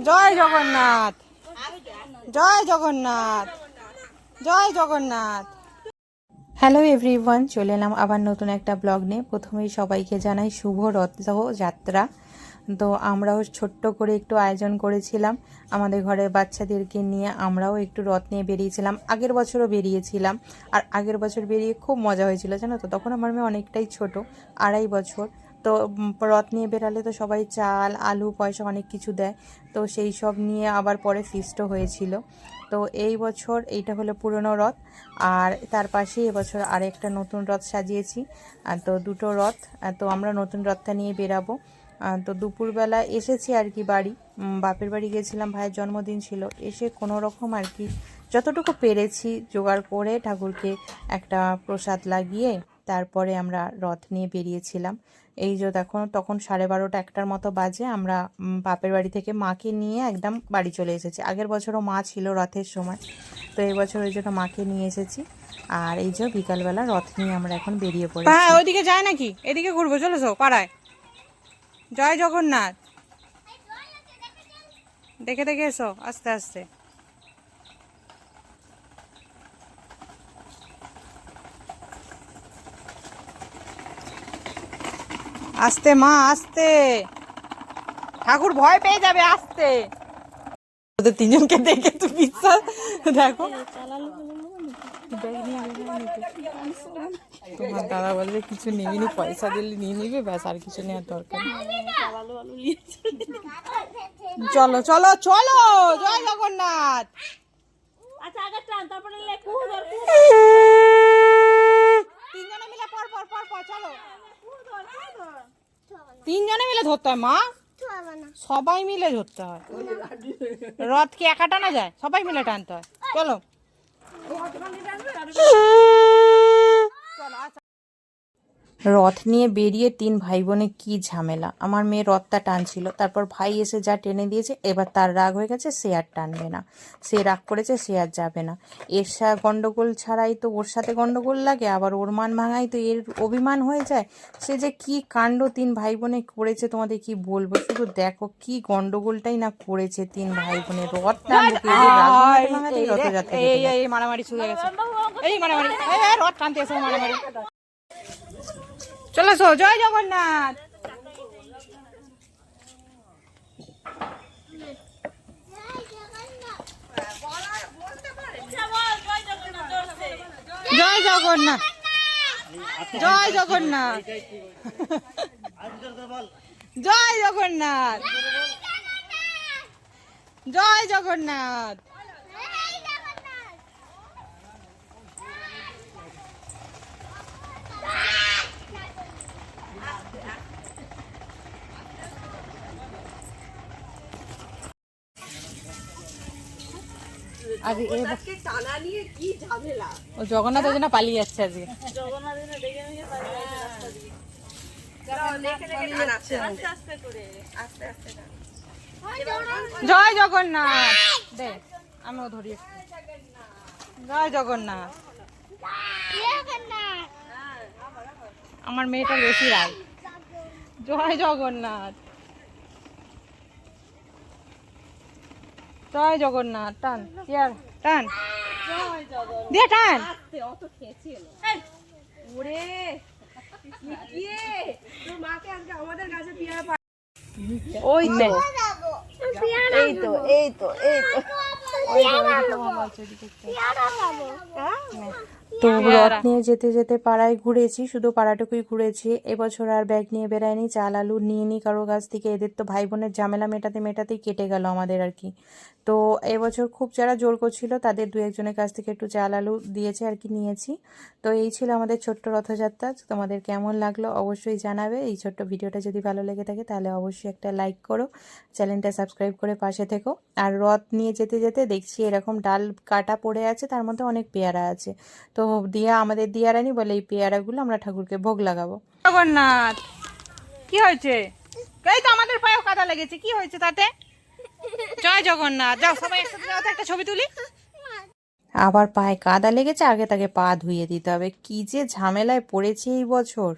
জয় জগন্নাথ, জয় জগন্নাথ, জয় Jagannath. Hello everyone, চলে এলাম আবার নতুন একটা ব্লগ নিয়ে। প্রথমেই সবাইকে জানাই শুভ রথযাত্রা। তো আমরাও ছোট্ট করে একটু আয়োজন করেছিলাম আমাদের ঘরের বাচ্চাদেরকে নিয়ে। আমরাও একটু রথ নিয়ে বেরিয়েছিলাম, আগের বছরও বেরিয়েছিলাম। আর আগের বছর বেরিয়ে খুব মজা হয়েছিল, জানো তো। তখন আমার মেয়ে অনেকটাই ছোট, 2.5 বছর। তো রথ নিয়ে বেরালে তো সবাই চাল, আলু, পয়সা অনেক কিছু দেয়। তো সেই সব নিয়ে আবার পরে ফিস্টও হয়েছিল। তো এই বছর এইটা হলো পুরনো রথ, আর তার পাশেই এবছর আরেকটা নতুন রথ সাজিয়েছি। তো দুটো রথ, তো আমরা নতুন রথটা নিয়ে বেরাবো। তো দুপুরবেলা এসেছি আর কি বাড়ি, বাপের বাড়ি গেছিলাম, ভাইয়ের জন্মদিন ছিল। এসে কোনো রকম আর কি যতটুকু পেরেছি জোগাড় করে ঠাকুরকে একটা প্রসাদ লাগিয়ে তারপরে আমরা রথ নিয়ে বেরিয়েছিলাম। এই যে দেখো, তখন 12:30 1টার মতো বাজে। আমরা বাপের বাড়ি থেকে মাকে নিয়ে একদম বাড়ি চলে এসেছি। আগের বছরও মা ছিল রথের সময়, তো এই বছর ওই জন্য মাকে নিয়ে এসেছি। আর এই যে বিকালবেলা রথ নিয়ে আমরা এখন বেরিয়ে পড়েছি। হ্যাঁ, ওইদিকে যায় নাকি, এদিকে ঘুরবো, চলেছো পাড়ায়। জয় জগন্নাথ, দেখে দেখে এসো, আস্তে আস্তে। আস্তে মা, আস্তে, ঠাকুর ভয় পেয়ে যাবে, আস্তে। ওদের তিনজনকে দেখে তো বিশ্বাস, দেখো। তোমার দাদা বলবে কিছু নিবি, পয়সা দিলে নিয়ে নিবে, ব্যাস, আর কিছু নেওয়ার দরকার। চলো চলো চলো, জয় জগন্নাথ। তিনজনে মিলে পর পর পর পর চলো। তিনজনে মিলে ধরতে হয় মা, সবাই মিলে ধরতে হয়। রথ কি একা টানা যায়? সবাই মিলে টানতে হয়। চলো রথ নিয়ে বেরিয়ে 3 ভাই বোনে কি ঝামেলা। আমার মেয়ে রথটা টানছিল, তারপর ভাই এসে যা টেনে দিয়েছে, এবার তার রাগ হয়ে গেছে, সে আর টানবে না। সে রাগ করেছে, সে আর যাবে না। এর গন্ডগোল ছাড়াই তো ওর সাথে গন্ডগোল লাগে, আবার ওর মান ভাঙাই তো এর অভিমান হয়ে যায়। সে যে কি কাণ্ড 3 ভাই বোনে করেছে তোমাদের কি বলবো, শুধু দেখো কি গন্ডগোলটাই না করেছে 3 ভাই বোনের। রথ টানতে রথযাত্রা এই মারামারি শুরু হয়ে গেছে, এই মারামারি, রথ টানতে এসে মারামারি। চলো জয় জগন্নাথ। জয় জগন্নাথ, জয় জগন্নাথ, জয় জগন্নাথ, জয় জগন্নাথ। জগন্নাথ ওই জন্য পালিয়ে যাচ্ছে আজকে। জয় জগন্নাথ, দে আমিও ধরি। জয় জগন্নাথ। আমার মেয়েটা বেশি রাগ। জয় জগন্নাথ, জয় জগন্নাথ। টান ইয়ার, টান দিয়ে টান। ওই তো, এই তো, এই তো, এই তো। তো রথ নিয়ে যেতে যেতে পাড়ায় ঘুরেছি, শুধু পাড়াটুকুই ঘুরেছি। এবছর আর ব্যাগ নিয়ে বেড়ায়নি, চাল আলু নিয়ে নি কারো কাছ থেকে। এদের তো ভাই বোনের ঝামেলা মেটাতে মেটাতেই কেটে গেল আমাদের আর কি। তো এবছর খুব যারা জোর করছিল তাদের 2-1জনের কাছ থেকে একটু চাল আলু দিয়েছে আর কি, নিয়েছি। তো এই ছিল আমাদের ছোট্ট রথযাত্রা। তোমাদের কেমন লাগলো অবশ্যই জানাবে। এই ছোট্ট ভিডিওটা যদি ভালো লেগে থাকে তাহলে অবশ্যই একটা লাইক করো, চ্যানেলটা সাবস্ক্রাইব করে পাশে থেকো। আর রথ নিয়ে যেতে যেতে দেখছি এরকম ডাল কাটা পড়ে আছে, তার মধ্যে অনেক পেয়ারা আছে। তো আমাদের দিয়ারানি বলে এই পেয়ারাগুলো আমরা ঠাকুরকে ভোগ লাগাবো। জগন্নাথ, কি হয়েছে? এই তো আমাদের পায়েও কাদা লেগেছে, কি হয়েছে তাতে? জয় জগন্নাথ, যাও সবাই একসাথে যাও তো, একটা ছবি তুলি। আবার পায়ে কাদা লেগেছে, আগে তাকে পা ধুইয়ে দিতে হবে। কি যে ঝামেলায় পড়েছে এই বছর।